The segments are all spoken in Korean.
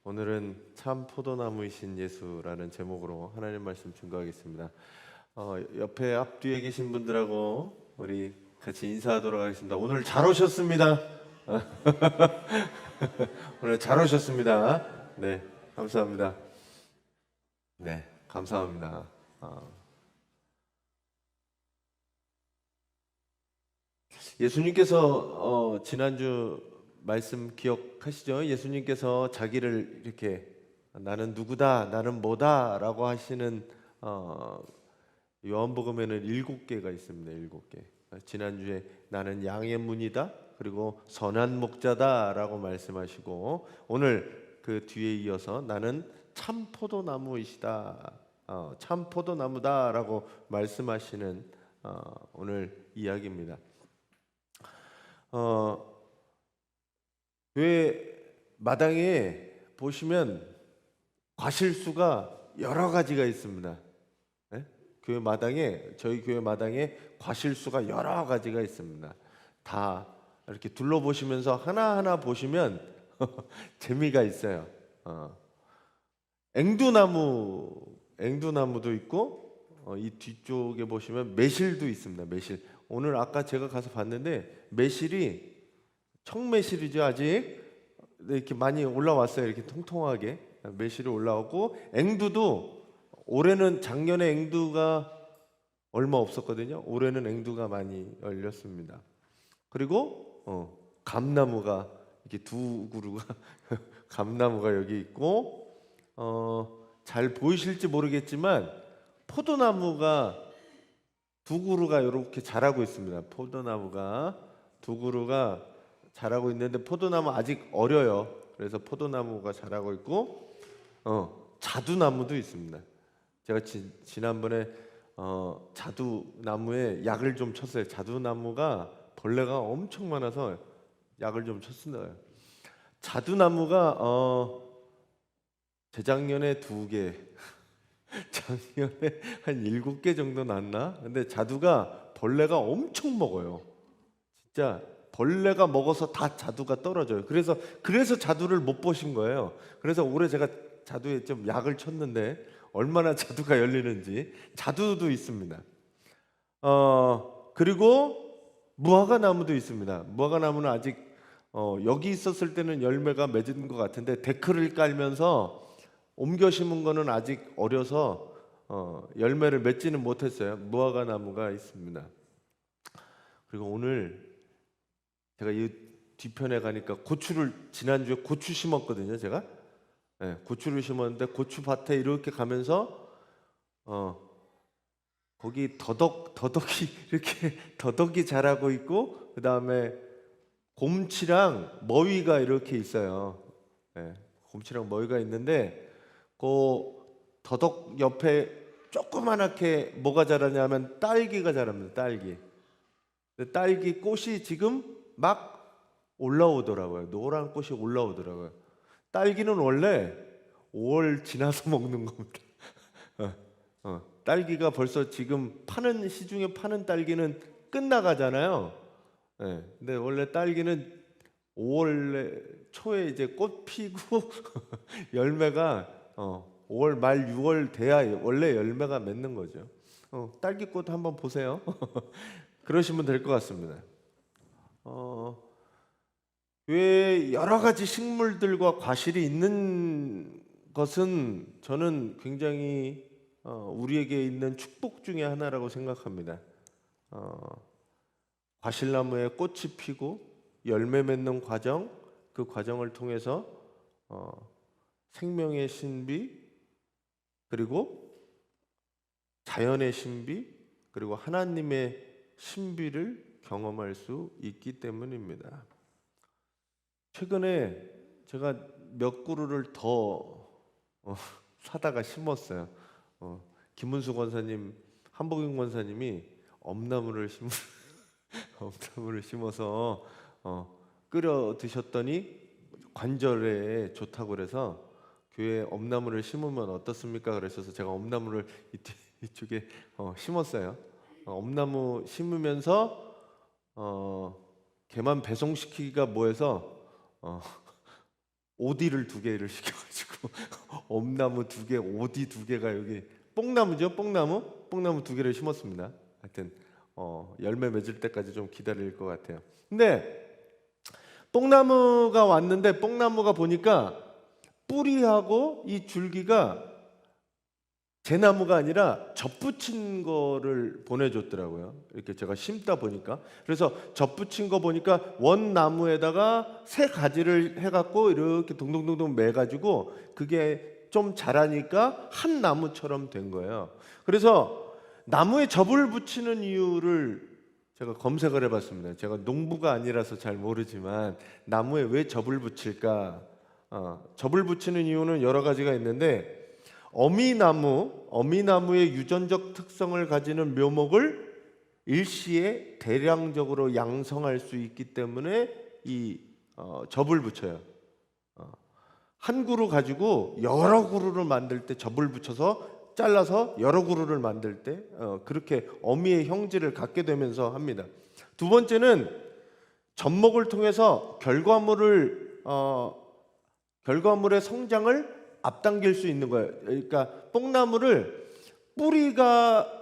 오늘은 참 포도나무이신 예수라는 제목으로 하나님 말씀 증거하겠습니다. 옆에 앞뒤에 계신 분들하고 우리 같이 인사하도록 하겠습니다. 오늘 잘 오셨습니다. 오늘 잘 오셨습니다. 네, 감사합니다. 네, 감사합니다. 예수님께서 지난주 말씀 기억하시죠? 예수님께서 자기를 이렇게 나는 누구다, 나는 뭐다라고 하시는 요한복음에는 7개가 있습니다. 7개. 지난주에 나는 양의 문이다, 그리고 선한 목자다라고 말씀하시고, 오늘 그 뒤에 이어서 나는 참 포도나무이시다, 참 포도나무다라고 말씀하시는 오늘 이야기입니다. 교회 마당에 보시면 과실수가 여러 가지가 있습니다. 네? 교회 마당에, 저희 교회 마당에 과실수가 여러 가지가 있습니다. 다 이렇게 둘러보시면서 하나하나 보시면 재미가 있어요. 앵두나무도 있고, 이 뒤쪽에 보시면 매실도 있습니다. 매실. 오늘 아까 제가 가서 봤는데 매실이 청매실이죠. 아직 이렇게 많이 올라왔어요. 이렇게 통통하게 매실이 올라오고, 앵두도 올해는, 작년에 앵두가 얼마 없었거든요. 올해는 앵두가 많이 열렸습니다. 그리고 감나무가 이렇게 두 그루가 감나무가 여기 있고, 잘 보이실지 모르겠지만 포도나무가 두 그루가 이렇게 자라고 있습니다. 포도나무가 두 그루가 자라고 있는데, 포도나무 아직 어려요. 그래서 포도나무가 자라고 있고, 자두나무도 있습니다. 제가 지난번에 자두나무에 약을 좀 쳤어요. 자두나무가 벌레가 엄청 많아서 약을 좀 쳤습니다. 자두나무가 재작년에 2개, 작년에 한 7개 정도 났나? 근데 자두가 벌레가 엄청 먹어요. 진짜 벌레가 먹어서 다 자두가 떨어져요. 그래서 자두를 못 보신 거예요. 그래서 올해 제가 자두에 좀 약을 쳤는데 얼마나 자두가 열리는지. 자두도 있습니다. 그리고 무화과나무도 있습니다. 무화과나무는 아직 여기 있었을 때는 열매가 맺은 것 같은데, 데크를 깔면서 옮겨 심은 거는 아직 어려서 열매를 맺지는 못했어요. 무화과나무가 있습니다. 그리고 오늘 제가 이 뒤편에 가니까 고추를, 지난주에 고추 심었거든요. 제가 고추를 심었는데, 고추밭에 이렇게 가면서 거기 더덕이 이렇게 더덕이 자라고 있고, 그 다음에 곰치랑 머위가 이렇게 있어요. 곰치랑 머위가 있는데, 그 더덕 옆에 조그만하게 뭐가 자라냐면 딸기가 자랍니다. 딸기 꽃이 지금 막 올라오더라고요. 노란 꽃이 올라오더라고요. 딸기는 원래 5월 지나서 먹는 겁니다. 딸기가 벌써 지금 시중에 파는 딸기는 끝나가잖아요. 근데 원래 딸기는 5월 초에 이제 꽃 피고 열매가 5월 말 6월 돼야 원래 열매가 맺는 거죠. 딸기꽃 한번 보세요. 그러시면 될 것 같습니다. 왜 여러 가지 식물들과 과실이 있는 것은 저는 굉장히 우리에게 있는 축복 중에 하나라고 생각합니다. 과실나무에 꽃이 피고 열매 맺는 과정, 그 과정을 통해서 생명의 신비, 그리고 자연의 신비, 그리고 하나님의 신비를 경험할 수 있기 때문입니다. 최근에 제가 몇 그루를 더 사다가 심었어요. 김문수 권사님, 한복인 권사님이 엄나무를 심어서 끓여 드셨더니 관절에 좋다고 그래서 교회에 엄나무를 심으면 어떻습니까? 그러셔서 제가 엄나무를 이쪽에 심었어요. 엄나무 심으면서 걔만 배송시키기가 뭐해서 오디를 2개를 시켜가지고 엄나무 2개, 오디 2개가 여기 뽕나무죠, 뽕나무 2개를 심었습니다. 하여튼 열매 맺을 때까지 좀 기다릴 것 같아요. 근데 뽕나무가 왔는데 뽕나무가 보니까 뿌리하고 이 줄기가 제 나무가 아니라 접붙인 거를 보내줬더라고요. 이렇게 제가 심다 보니까. 그래서 접붙인 거 보니까 원 나무에다가 3가지를 해갖고 이렇게 동동동동 매가지고 그게 좀 자라니까 한 나무처럼 된 거예요. 그래서 나무에 접을 붙이는 이유를 제가 검색을 해봤습니다. 제가 농부가 아니라서 잘 모르지만 나무에 왜 접을 붙일까? 접을 붙이는 이유는 여러 가지가 있는데 어미나무의 유전적 특성을 가지는 묘목을 일시에 대량적으로 양성할 수 있기 때문에 이 접을 붙여요. 한 그루 가지고 여러 그루를 만들 때 접을 붙여서 잘라서 여러 그루를 만들 때 그렇게 어미의 형질을 갖게 되면서 합니다. 두 번째는 접목을 통해서 결과물의 성장을 앞당길 수 있는 거예요. 그러니까 뽕나무를 뿌리가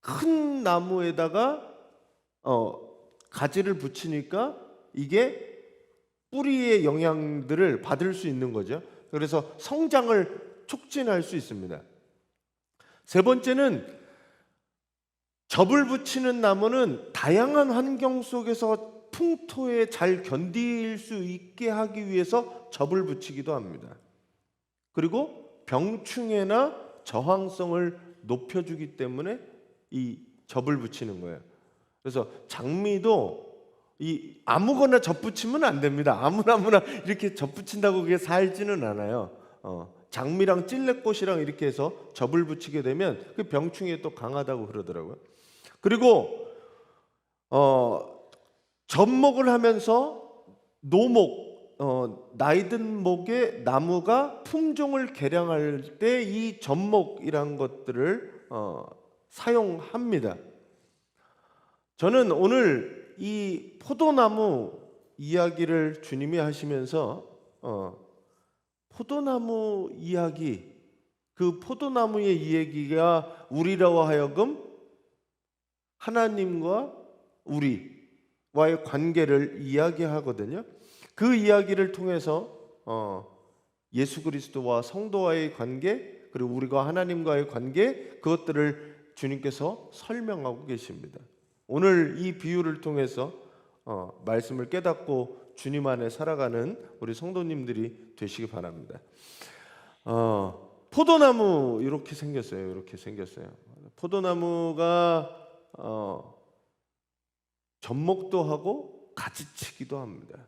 큰 나무에다가 가지를 붙이니까 이게 뿌리의 영양들을 받을 수 있는 거죠. 그래서 성장을 촉진할 수 있습니다. 세 번째는 접을 붙이는 나무는 다양한 환경 속에서 풍토에 잘 견딜 수 있게 하기 위해서 접을 붙이기도 합니다. 그리고 병충해나 저항성을 높여주기 때문에 이 접을 붙이는 거예요. 그래서 장미도 아무거나 접붙이면 안 됩니다. 아무나 이렇게 접붙인다고 그게 살지는 않아요. 장미랑 찔레꽃이랑 이렇게 해서 접을 붙이게 되면 그 병충해에 또 강하다고 그러더라고요. 그리고 접목을 하면서 나이든 목의 나무가 품종을 개량할 때 이 접목이란 것들을 사용합니다. 저는 오늘 이 포도나무 이야기를 주님이 하시면서 포도나무 이야기, 그 포도나무의 이야기가 우리라고 하여금 하나님과 우리와의 관계를 이야기하거든요. 그 이야기를 통해서 예수 그리스도와 성도와의 관계, 그리고 우리가 하나님과의 관계, 그것들을 주님께서 설명하고 계십니다. 오늘 이 비유를 통해서 말씀을 깨닫고 주님 안에 살아가는 우리 성도님들이 되시기 바랍니다. 포도나무 이렇게 생겼어요. 포도나무가 접목도 하고 가지치기도 합니다.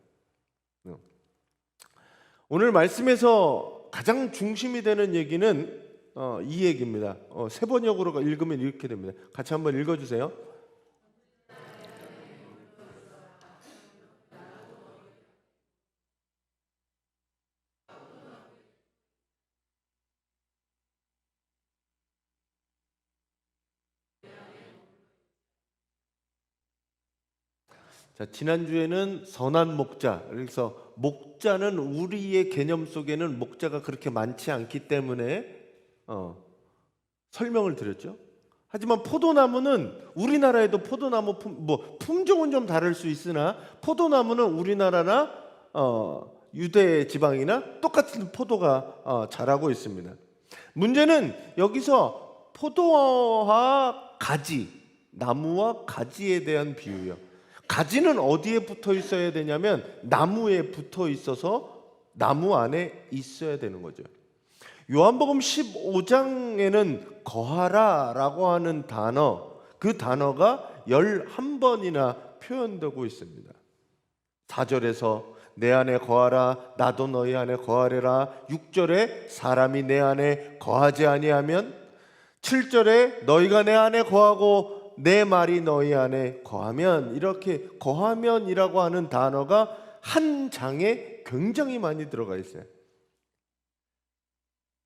오늘 말씀에서 가장 중심이 되는 얘기는 이 얘기입니다. 세번역으로 읽으면 이렇게 됩니다. 같이 한번 읽어주세요. 자, 지난주에는 선한 목자, 그래서 목자는 우리의 개념 속에는 목자가 그렇게 많지 않기 때문에 설명을 드렸죠. 하지만 포도나무는 우리나라에도 포도나무 품종은 좀 다를 수 있으나 포도나무는 우리나라나 유대 지방이나 똑같은 포도가 자라고 있습니다. 문제는 여기서 포도와 가지, 나무와 가지에 대한 비유예요. 가지는 어디에 붙어 있어야 되냐면 나무에 붙어 있어서 나무 안에 있어야 되는 거죠. 요한복음 15장에는 거하라라고 하는 단어, 그 단어가 11번이나 표현되고 있습니다. 4절에서 내 안에 거하라 나도 너희 안에 거하리라, 6절에 사람이 내 안에 거하지 아니하면, 7절에 너희가 내 안에 거하고 내 말이 너희 안에 거하면, 이렇게 거하면이라고 하는 단어가 한 장에 굉장히 많이 들어가 있어요.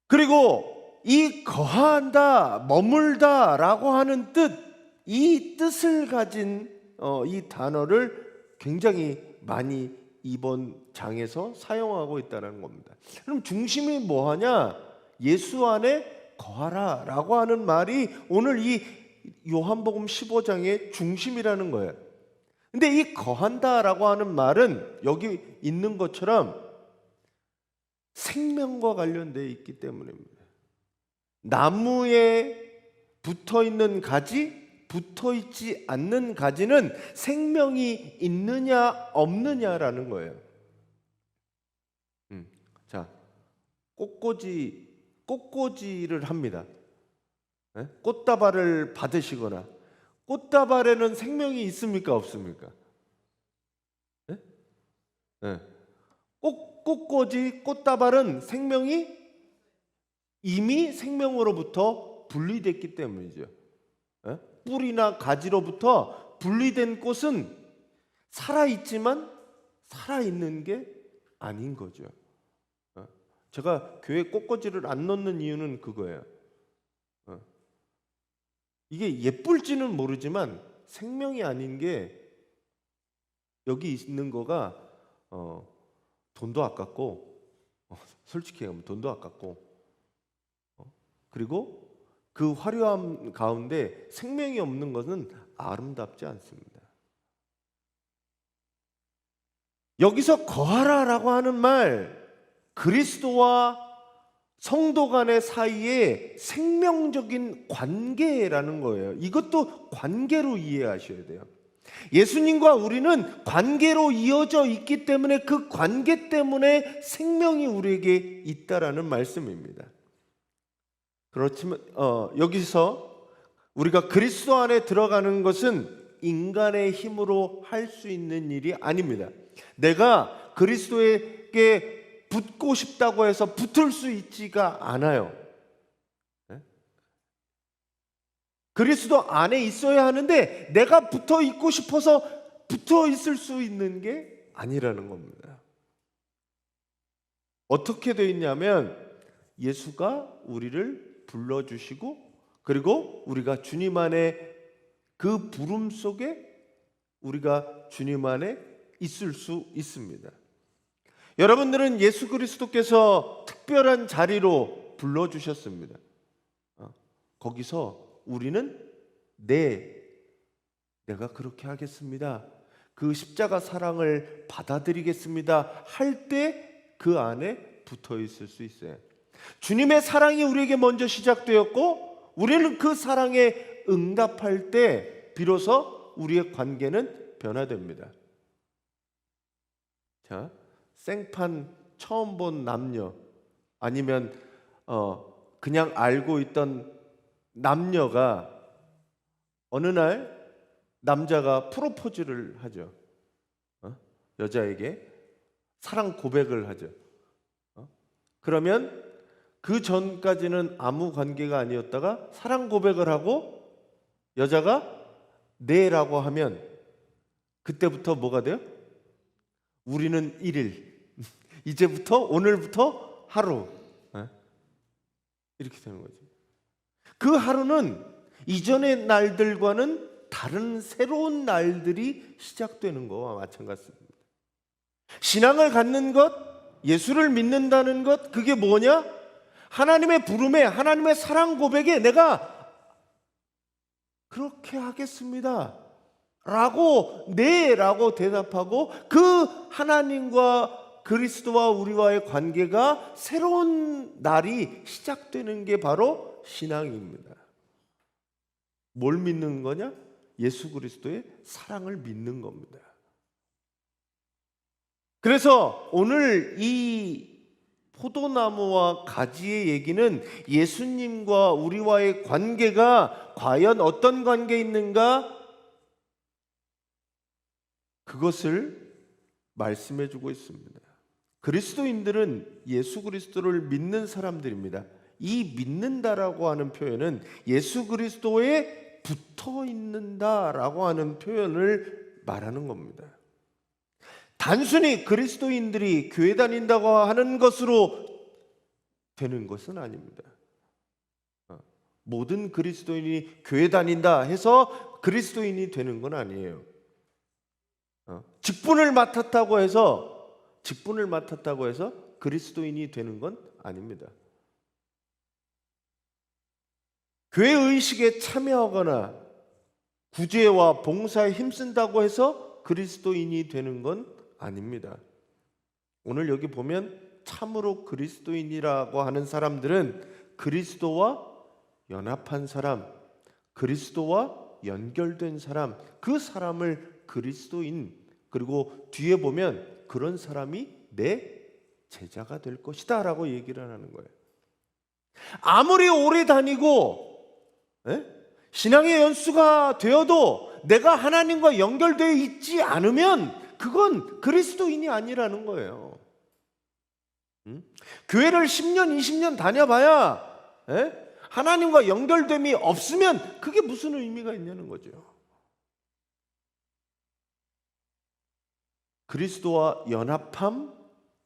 그리고 이 거한다, 머물다 라고 하는 뜻, 이 뜻을 가진 이 단어를 굉장히 많이 이번 장에서 사용하고 있다는 겁니다. 그럼 중심이 뭐하냐? 예수 안에 거하라 라고 하는 말이 오늘 이 요한복음 15장의 중심이라는 거예요. 근데 이 거한다라고 하는 말은 여기 있는 것처럼 생명과 관련되어 있기 때문입니다. 나무에 붙어 있는 가지, 붙어 있지 않는 가지는 생명이 있느냐 없느냐라는 거예요. 자, 꽃꽂이를 합니다. 꽃다발을 받으시거나, 꽃다발에는 생명이 있습니까 없습니까? 꽃꽂이, 꽃다발은 생명이 이미 생명으로부터 분리됐기 때문이죠. 뿌리나 가지로부터 분리된 꽃은 살아있지만 살아있는 게 아닌 거죠. 제가 교회 꽃꽂이를 안 넣는 이유는 그거예요. 이게 예쁠지는 모르지만 생명이 아닌 게 여기 있는 거가 돈도 아깝고, 솔직히 하면 돈도 아깝고, 그리고 그 화려함 가운데 생명이 없는 것은 아름답지 않습니다. 여기서 거하라라고 하는 말, 그리스도와 성도 간의 사이에 생명적인 관계라는 거예요. 이것도 관계로 이해하셔야 돼요. 예수님과 우리는 관계로 이어져 있기 때문에 그 관계 때문에 생명이 우리에게 있다라는 말씀입니다. 그렇지만 여기서 우리가 그리스도 안에 들어가는 것은 인간의 힘으로 할 수 있는 일이 아닙니다. 내가 그리스도에게 붙고 싶다고 해서 붙을 수 있지가 않아요. 그리스도 안에 있어야 하는데 내가 붙어 있고 싶어서 붙어 있을 수 있는 게 아니라는 겁니다. 어떻게 되어 있냐면 예수가 우리를 불러주시고, 그리고 우리가 주님 안에 그 부름 속에 우리가 주님 안에 있을 수 있습니다. 여러분들은 예수 그리스도께서 특별한 자리로 불러주셨습니다. 거기서 우리는 내가 그렇게 하겠습니다, 그 십자가 사랑을 받아들이겠습니다 할 때 그 안에 붙어 있을 수 있어요. 주님의 사랑이 우리에게 먼저 시작되었고, 우리는 그 사랑에 응답할 때 비로소 우리의 관계는 변화됩니다. 자, 생판 처음 본 남녀, 아니면 그냥 알고 있던 남녀가 어느 날 남자가 프로포즈를 하죠. 여자에게 사랑 고백을 하죠. 그러면 그 전까지는 아무 관계가 아니었다가 사랑 고백을 하고 여자가 네라고 하면 그때부터 뭐가 돼요? 우리는 1일, 이제부터 오늘부터 하루, 이렇게 되는 거죠. 그 하루는 이전의 날들과는 다른 새로운 날들이 시작되는 거와 마찬가지입니다. 신앙을 갖는 것, 예수를 믿는다는 것, 그게 뭐냐? 하나님의 부름에, 하나님의 사랑 고백에 내가 그렇게 하겠습니다 라고, 네 라고 대답하고, 그 하나님과 그리스도와 우리와의 관계가 새로운 날이 시작되는 게 바로 신앙입니다. 뭘 믿는 거냐? 예수 그리스도의 사랑을 믿는 겁니다. 그래서 오늘 이 포도나무와 가지의 얘기는 예수님과 우리와의 관계가 과연 어떤 관계에 있는가? 그것을 말씀해 주고 있습니다. 그리스도인들은 예수 그리스도를 믿는 사람들입니다. 이 믿는다라고 하는 표현은 예수 그리스도에 붙어 있는다라고 하는 표현을 말하는 겁니다. 단순히 그리스도인들이 교회 다닌다고 하는 것으로 되는 것은 아닙니다. 모든 그리스도인이 교회 다닌다 해서 그리스도인이 되는 건 아니에요. 직분을 맡았다고 해서 직분을 맡았다고 해서 그리스도인이 되는 건 아닙니다. 교회 의식에 참여하거나 구제와 봉사에 힘쓴다고 해서 그리스도인이 되는 건 아닙니다. 오늘 여기 보면 참으로 그리스도인이라고 하는 사람들은 그리스도와 연합한 사람, 그리스도와 연결된 사람, 그 사람을 그리스도인, 그리고 뒤에 보면 그런 사람이 내 제자가 될 것이다 라고 얘기를 하는 거예요. 아무리 오래 다니고 신앙의 연수가 되어도 내가 하나님과 연결되어 있지 않으면 그건 그리스도인이 아니라는 거예요. 교회를 10년, 20년 다녀봐야 하나님과 연결됨이 없으면 그게 무슨 의미가 있냐는 거죠. 그리스도와 연합함,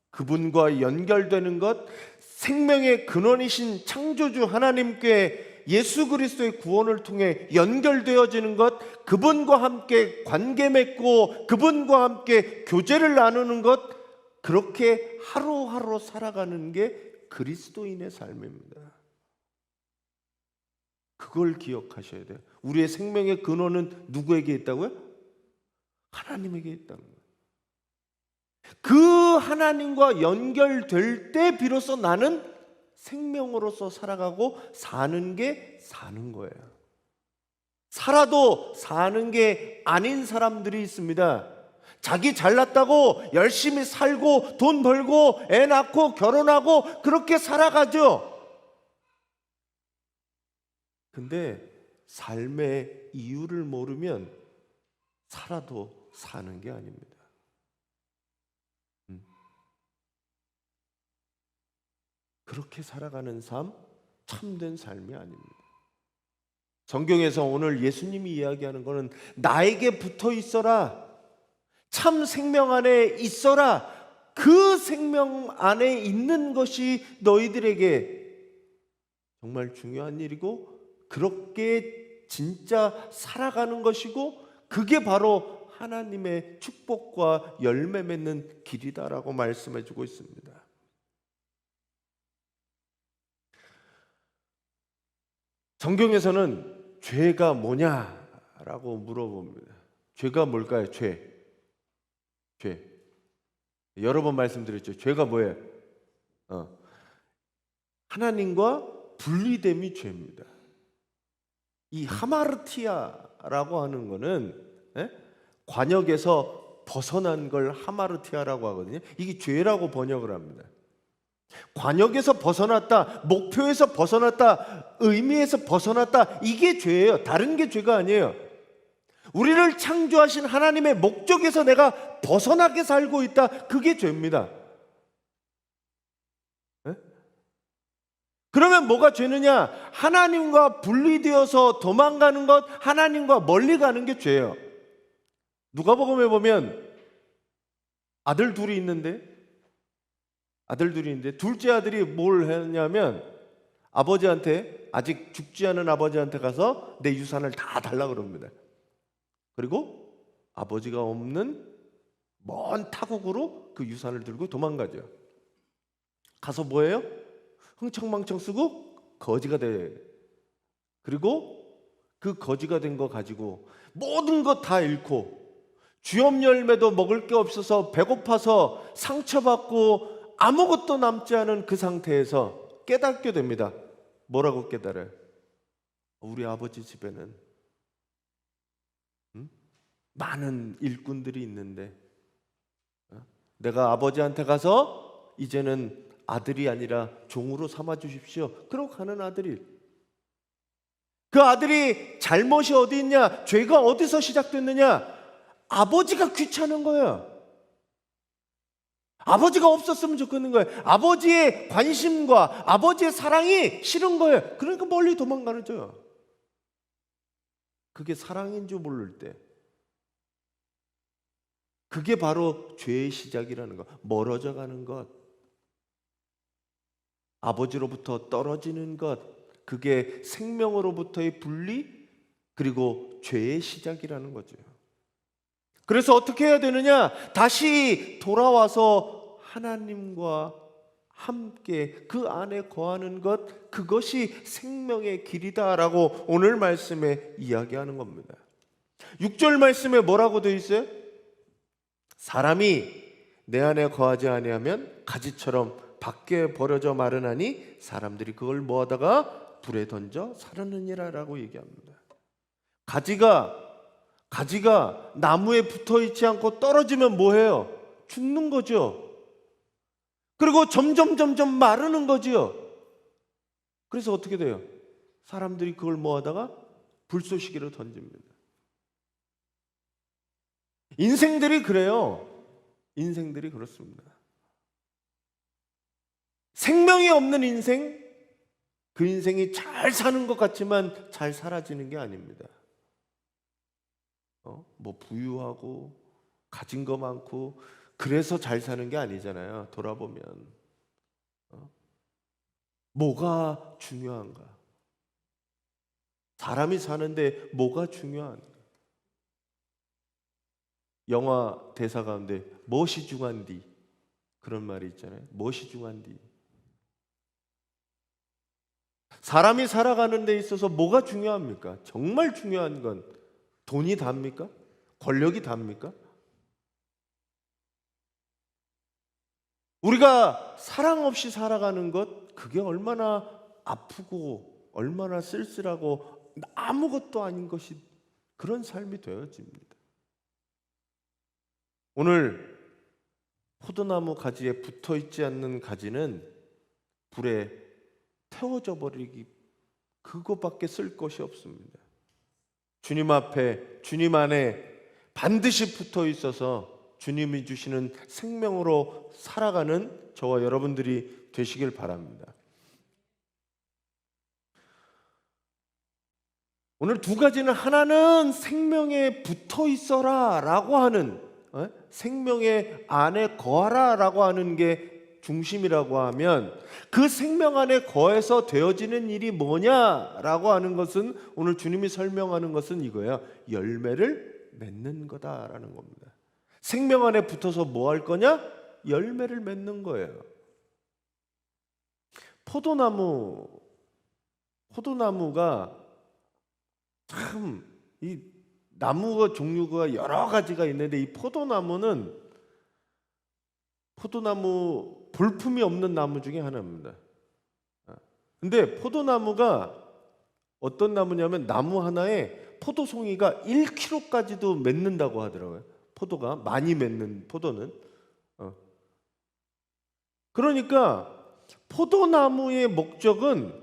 그분과 연결되는 것, 생명의 근원이신 창조주 하나님께 예수 그리스도의 구원을 통해 연결되어지는 것, 그분과 함께 관계 맺고 그분과 함께 교제를 나누는 것, 그렇게 하루하루 살아가는 게 그리스도인의 삶입니다. 그걸 기억하셔야 돼요. 우리의 생명의 근원은 누구에게 있다고요? 하나님에게 있다는 거예요. 그 하나님과 연결될 때 비로소 나는 생명으로서 살아가고 사는 게 사는 거예요. 살아도 사는 게 아닌 사람들이 있습니다. 자기 잘났다고 열심히 살고 돈 벌고 애 낳고 결혼하고 그렇게 살아가죠. 근데 삶의 이유를 모르면 살아도 사는 게 아닙니다. 그렇게 살아가는 삶, 참된 삶이 아닙니다. 성경에서 오늘 예수님이 이야기하는 것은 나에게 붙어 있어라, 참 생명 안에 있어라, 그 생명 안에 있는 것이 너희들에게 정말 중요한 일이고 그렇게 진짜 살아가는 것이고 그게 바로 하나님의 축복과 열매 맺는 길이다라고 말씀해 주고 있습니다. 성경에서는 죄가 뭐냐라고 물어봅니다. 죄가 뭘까요? 죄. 여러 번 말씀드렸죠. 죄가 뭐예요? 하나님과 분리됨이 죄입니다. 이 하마르티아라고 하는 거는 관역에서 벗어난 걸 하마르티아라고 하거든요. 이게 죄라고 번역을 합니다. 관역에서 벗어났다, 목표에서 벗어났다, 의미에서 벗어났다, 이게 죄예요. 다른 게 죄가 아니에요. 우리를 창조하신 하나님의 목적에서 내가 벗어나게 살고 있다, 그게 죄입니다. 그러면 뭐가 죄느냐? 하나님과 분리되어서 도망가는 것, 하나님과 멀리 가는 게 죄예요. 누가복음에 보면 아들 둘이 있는데 둘째 아들이 뭘 했냐면 아버지한테, 아직 죽지 않은 아버지한테 가서 내 유산을 다 달라 그럽니다. 그리고 아버지가 없는 먼 타국으로 그 유산을 들고 도망가죠. 가서 뭐예요? 흥청망청 쓰고 거지가 돼. 그리고 그 거지가 된 거 가지고 모든 것 다 잃고 주염 열매도 먹을 게 없어서 배고파서 상처받고 아무것도 남지 않은 그 상태에서 깨닫게 됩니다. 뭐라고 깨달아요? 우리 아버지 집에는 많은 일꾼들이 있는데 내가 아버지한테 가서 이제는 아들이 아니라 종으로 삼아 주십시오. 그러고 가는 아들이, 그 아들이 잘못이 어디 있냐? 죄가 어디서 시작됐느냐? 아버지가 귀찮은 거예요. 아버지가 없었으면 좋겠는 거예요. 아버지의 관심과 아버지의 사랑이 싫은 거예요. 그러니까 멀리 도망가는 거죠. 그게 사랑인 줄 모를 때, 그게 바로 죄의 시작이라는 것. 멀어져 가는 것, 아버지로부터 떨어지는 것, 그게 생명으로부터의 분리, 그리고 죄의 시작이라는 거죠. 그래서 어떻게 해야 되느냐? 다시 돌아와서 하나님과 함께 그 안에 거하는 것, 그것이 생명의 길이다라고 오늘 말씀에 이야기하는 겁니다. 6절 말씀에 뭐라고 되어 있어요? 사람이 내 안에 거하지 아니하면 가지처럼 밖에 버려져 마르나니 사람들이 그걸 모아다가 불에 던져 사르느니라라고 얘기합니다. 가지가 나무에 붙어 있지 않고 떨어지면 뭐해요? 죽는 거죠. 그리고 점점 마르는 거지요. 그래서 어떻게 돼요? 사람들이 그걸 모아다가 불쏘시개로 던집니다. 인생들이 그래요. 인생들이 그렇습니다. 생명이 없는 인생, 그 인생이 잘 사는 것 같지만 잘 사라지는 게 아닙니다. 뭐 부유하고 가진 거 많고 그래서 잘 사는 게 아니잖아요. 돌아보면 뭐가 중요한가? 사람이 사는데 뭐가 중요한가? 영화 대사 가운데 무엇이 중한디? 그런 말이 있잖아요. 무엇이 중한디? 사람이 살아가는 데 있어서 뭐가 중요합니까? 정말 중요한 건 돈이 답니까? 권력이 답니까? 우리가 사랑 없이 살아가는 것, 그게 얼마나 아프고 얼마나 쓸쓸하고 아무것도 아닌 것이 그런 삶이 되어집니다. 오늘 포도나무 가지에 붙어 있지 않는 가지는 불에 태워져 버리기, 그것밖에 쓸 것이 없습니다. 주님 앞에, 주님 안에 반드시 붙어 있어서 주님이 주시는 생명으로 살아가는 저와 여러분들이 되시길 바랍니다. 오늘 두 가지는, 하나는 생명에 붙어 있어라 라고 하는, 생명의 안에 거하라 라고 하는 게 중심이라고 하면, 그 생명 안에 거해서 되어지는 일이 뭐냐라고 하는 것은, 오늘 주님이 설명하는 것은 이거예요. 열매를 맺는 거다라는 겁니다. 생명 안에 붙어서 뭐 할 거냐? 열매를 맺는 거예요. 포도나무가 참, 이 나무가 종류가 여러 가지가 있는데, 이 포도나무 볼품이 없는 나무 중에 하나입니다. 근데 포도나무가 어떤 나무냐면, 나무 하나에 포도송이가 1kg까지도 맺는다고 하더라고요. 포도가 많이 맺는 포도는. 그러니까 포도나무의 목적은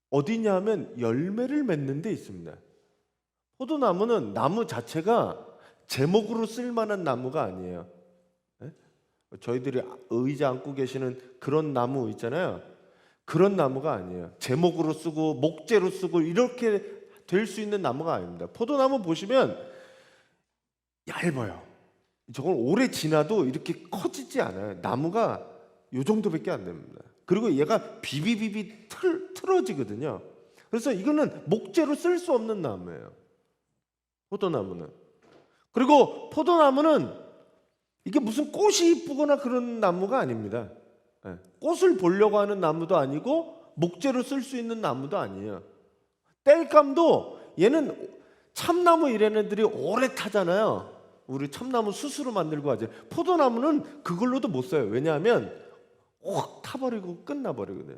어디냐면 열매를 맺는 데 있습니다. 포도나무는 나무 자체가 제목으로 쓸만한 나무가 아니에요. 저희들이 의자 안고 계시는 그런 나무 있잖아요. 그런 나무가 아니에요. 제목으로 쓰고 목재로 쓰고 이렇게 될 수 있는 나무가 아닙니다. 포도나무 보시면 얇아요. 저건 오래 지나도 이렇게 커지지 않아요. 나무가 요 정도밖에 안 됩니다. 그리고 얘가 비비비비 틀어지거든요. 그래서 이거는 목재로 쓸 수 없는 나무예요. 포도나무는. 그리고 포도나무는 이게 무슨 꽃이 이쁘거나 그런 나무가 아닙니다. 꽃을 보려고 하는 나무도 아니고 목재로 쓸 수 있는 나무도 아니에요. 땔감도, 얘는 참나무 이런 애들이 오래 타잖아요. 우리 참나무 스스로 만들고 하죠. 포도나무는 그걸로도 못 써요. 왜냐하면 확 타버리고 끝나버리거든요.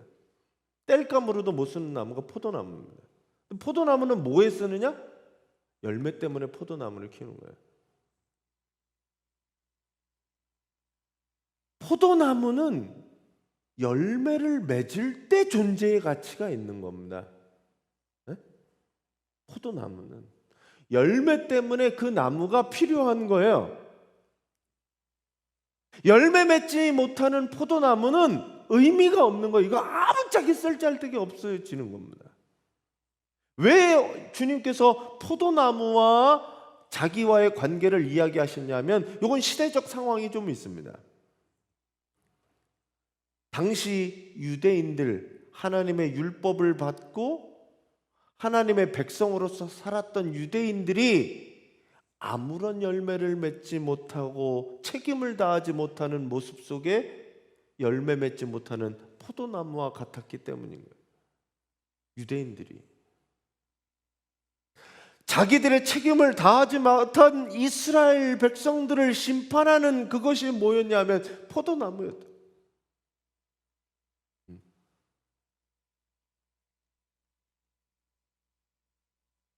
땔감으로도 못 쓰는 나무가 포도나무입니다. 포도나무는 뭐에 쓰느냐? 열매 때문에 포도나무를 키우는 거예요. 포도나무는 열매를 맺을 때 존재의 가치가 있는 겁니다. 포도나무는 열매 때문에 그 나무가 필요한 거예요. 열매 맺지 못하는 포도나무는 의미가 없는 거예요. 이거 아무짝에 쓸데기 없어지는 겁니다. 왜 주님께서 포도나무와 자기와의 관계를 이야기하셨냐면, 이건 시대적 상황이 좀 있습니다. 당시 유대인들, 하나님의 율법을 받고 하나님의 백성으로서 살았던 유대인들이 아무런 열매를 맺지 못하고 책임을 다하지 못하는 모습 속에 열매 맺지 못하는 포도나무와 같았기 때문인 거예요. 유대인들이 자기들의 책임을 다하지 못한 이스라엘 백성들을 심판하는 그것이 뭐였냐면 포도나무였다.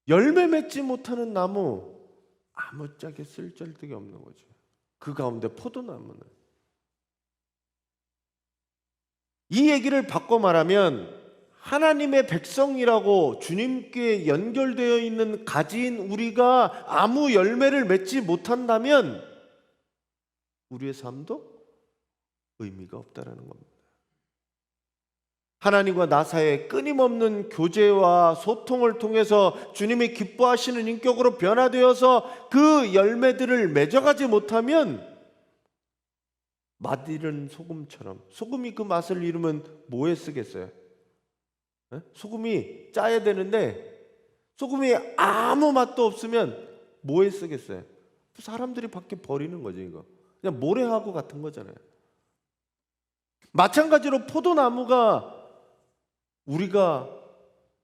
열매 맺지 못하는 나무, 아무짝에 쓸데기 없는 거죠. 그 가운데 포도나무는. 이 얘기를 바꿔 말하면 하나님의 백성이라고 주님께 연결되어 있는 가지인 우리가 아무 열매를 맺지 못한다면 우리의 삶도 의미가 없다라는 겁니다. 하나님과 나 사이의 끊임없는 교제와 소통을 통해서 주님이 기뻐하시는 인격으로 변화되어서 그 열매들을 맺어가지 못하면 맛있는 소금처럼, 소금이 그 맛을 잃으면 뭐에 쓰겠어요? 소금이 짜야 되는데 소금이 아무 맛도 없으면 뭐에 쓰겠어요? 사람들이 밖에 버리는 거죠. 이거 그냥 모래하고 같은 거잖아요. 마찬가지로 포도나무가 우리가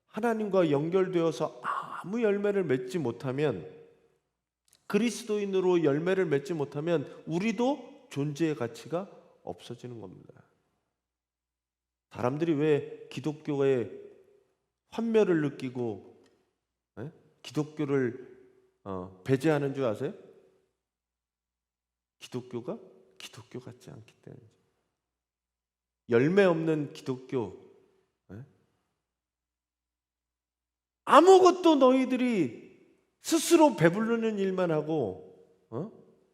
하나님과 연결되어서 아무 열매를 맺지 못하면, 그리스도인으로 열매를 맺지 못하면 우리도 존재의 가치가 없어지는 겁니다. 사람들이 왜 기독교의 환멸을 느끼고 기독교를 배제하는 줄 아세요? 기독교가 기독교 같지 않기 때문이죠. 열매 없는 기독교, 아무것도 너희들이 스스로 배부르는 일만 하고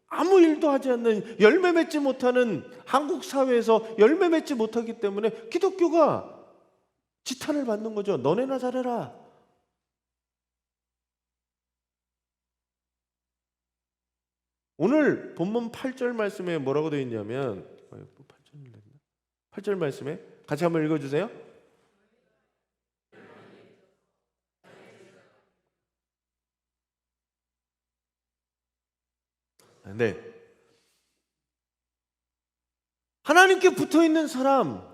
아무 일도 하지 않는, 열매 맺지 못하는 한국 사회에서 열매 맺지 못하기 때문에 기독교가 지탄을 받는 거죠. 너네나 잘해라. 오늘 본문 8절 말씀에 뭐라고 되어 있냐면, 8절 말씀에 같이 한번 읽어주세요. 네. 하나님께 붙어 있는 사람,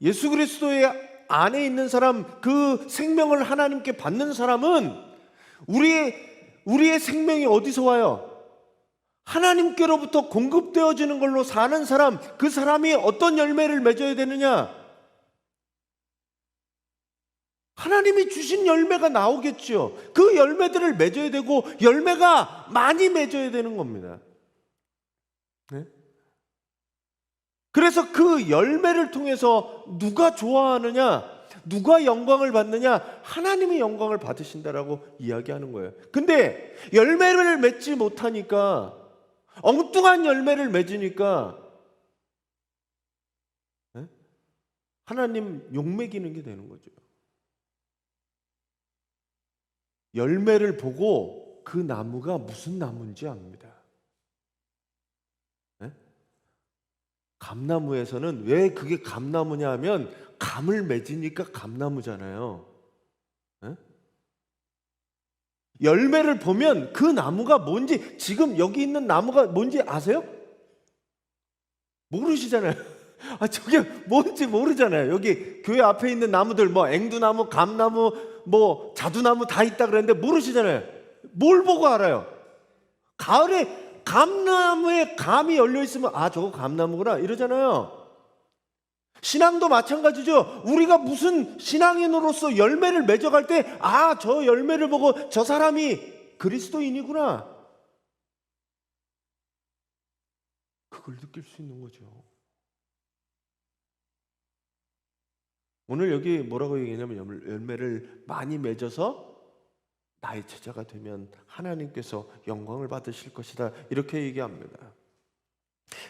예수 그리스도의 안에 있는 사람, 그 생명을 하나님께 받는 사람은 우리의 생명이 어디서 와요? 하나님께로부터 공급되어지는 걸로 사는 사람, 그 사람이 어떤 열매를 맺어야 되느냐? 하나님이 주신 열매가 나오겠죠. 그 열매들을 맺어야 되고 열매가 많이 맺어야 되는 겁니다. 네? 그래서 그 열매를 통해서 누가 좋아하느냐, 누가 영광을 받느냐, 하나님이 영광을 받으신다라고 이야기하는 거예요. 근데 열매를 맺지 못하니까, 엉뚱한 열매를 맺으니까 하나님 욕먹이는 게 되는 거죠. 열매를 보고 그 나무가 무슨 나무인지 압니다. 감나무에서는 왜 그게 감나무냐 하면 감을 맺으니까 감나무잖아요. 열매를 보면 그 나무가 뭔지, 지금 여기 있는 나무가 뭔지 아세요? 모르시잖아요. 저게 뭔지 모르잖아요. 여기 교회 앞에 있는 나무들, 뭐 앵두나무, 감나무, 뭐 자두나무 다 있다 그랬는데 모르시잖아요. 뭘 보고 알아요? 가을에 감나무에 감이 열려 있으면 저거 감나무구나 이러잖아요. 신앙도 마찬가지죠. 우리가 무슨 신앙인으로서 열매를 맺어갈 때 저 열매를 보고 저 사람이 그리스도인이구나, 그걸 느낄 수 있는 거죠. 오늘 여기 뭐라고 얘기하냐면, 열매를 많이 맺어서 나의 제자가 되면 하나님께서 영광을 받으실 것이다, 이렇게 얘기합니다.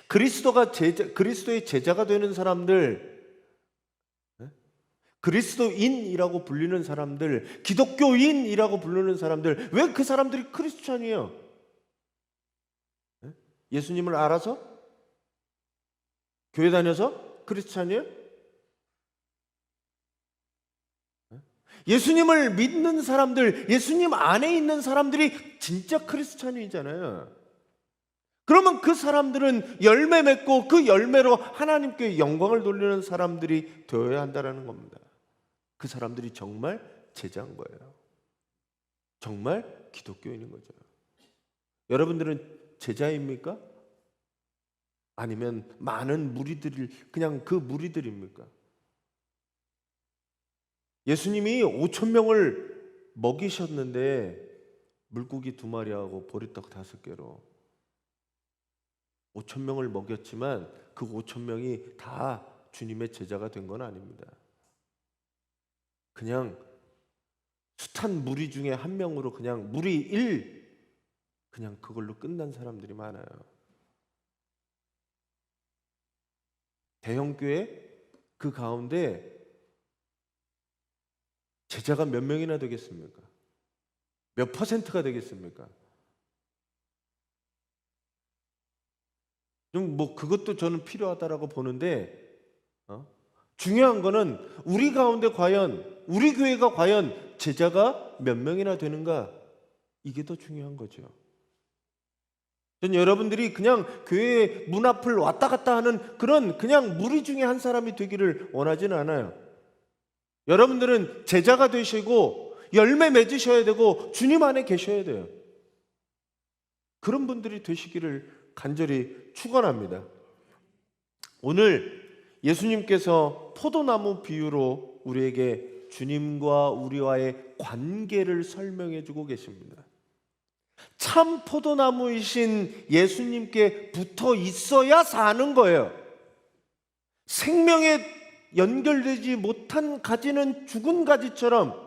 그리스도의 제자가 되는 사람들, 그리스도인이라고 불리는 사람들, 기독교인이라고 부르는 사람들, 왜 그 사람들이 크리스찬이에요? 예수님을 알아서? 교회 다녀서 크리스찬이에요? 예수님을 믿는 사람들, 예수님 안에 있는 사람들이 진짜 크리스찬이잖아요. 그러면 그 사람들은 열매 맺고 그 열매로 하나님께 영광을 돌리는 사람들이 되어야 한다는 겁니다. 그 사람들이 정말 제자인 거예요. 정말 기독교인인 거죠. 여러분들은 제자입니까? 아니면 많은 무리들, 그냥 그 무리들입니까? 예수님이 5천 명을 먹이셨는데 물고기 2마리하고 보리떡 5개로 5천 명을 먹였지만 그 5천 명이 다 주님의 제자가 된 건 아닙니다. 그냥 숱한 무리 중에 한 명으로 그냥 무리 1 그냥 그걸로 끝난 사람들이 많아요. 대형교회 그 가운데 제자가 몇 명이나 되겠습니까? 몇 퍼센트가 되겠습니까? 좀 뭐 그것도 저는 필요하다라고 보는데 중요한 거는 우리 가운데 과연 우리 교회가 과연 제자가 몇 명이나 되는가, 이게 더 중요한 거죠. 전 여러분들이 그냥 교회 문 앞을 왔다 갔다 하는 그런 그냥 무리 중에 한 사람이 되기를 원하지는 않아요. 여러분들은 제자가 되시고 열매 맺으셔야 되고 주님 안에 계셔야 돼요. 그런 분들이 되시기를 간절히 축원합니다. 오늘 예수님께서 포도나무 비유로 우리에게 주님과 우리와의 관계를 설명해 주고 계십니다. 참 포도나무이신 예수님께 붙어 있어야 사는 거예요. 생명에 연결되지 못한 가지는 죽은 가지처럼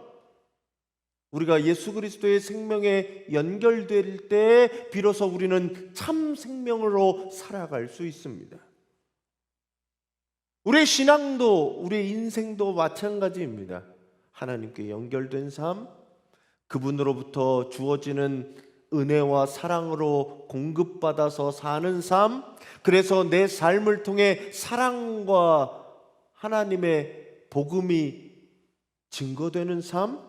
우리가 예수 그리스도의 생명에 연결될 때 비로소 우리는 참 생명으로 살아갈 수 있습니다. 우리의 신앙도 우리의 인생도 마찬가지입니다. 하나님께 연결된 삶, 그분으로부터 주어지는 은혜와 사랑으로 공급받아서 사는 삶, 그래서 내 삶을 통해 사랑과 하나님의 복음이 증거되는 삶,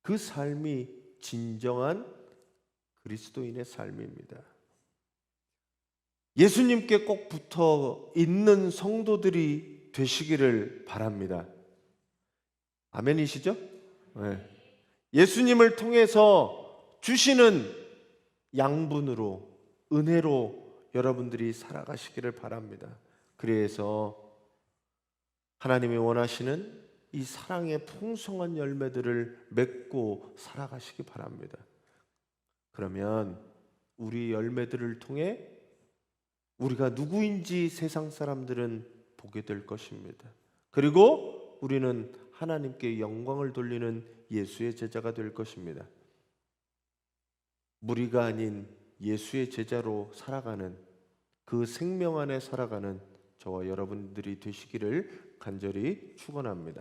그 삶이 진정한 그리스도인의 삶입니다. 예수님께 꼭 붙어 있는 성도들이 되시기를 바랍니다. 아멘이시죠? 네. 예수님을 통해서 주시는 양분으로, 은혜로 여러분들이 살아가시기를 바랍니다. 그래서 하나님이 원하시는 이 사랑의 풍성한 열매들을 맺고 살아가시기 바랍니다. 그러면 우리 열매들을 통해 우리가 누구인지 세상 사람들은 보게 될 것입니다. 그리고 우리는 하나님께 영광을 돌리는 예수의 제자가 될 것입니다. 무리가 아닌 예수의 제자로 살아가는, 그 생명 안에 살아가는 저와 여러분들이 되시기를 간절히 축원합니다.